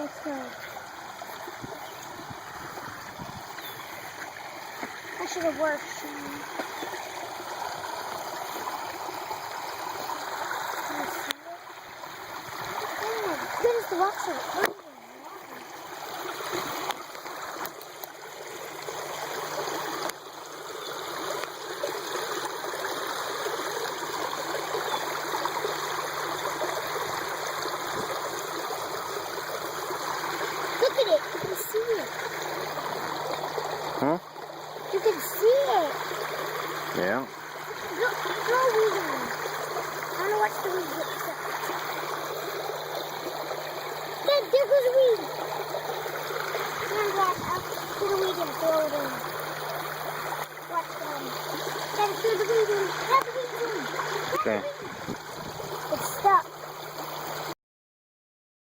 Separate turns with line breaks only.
Let's go. That should have worked. Oh my goodness, the rocks are moving. Look at it, you can see it.
Huh?
You can see it.
Yeah.
Look, throw a weed in. I don't know what's the weed. There goes a weed. Come on, Dad, I'll put a weed in, throw it in. Watch them. Dad, throw the weed in. Grab the weed in. Grab the
Okay.
weed in.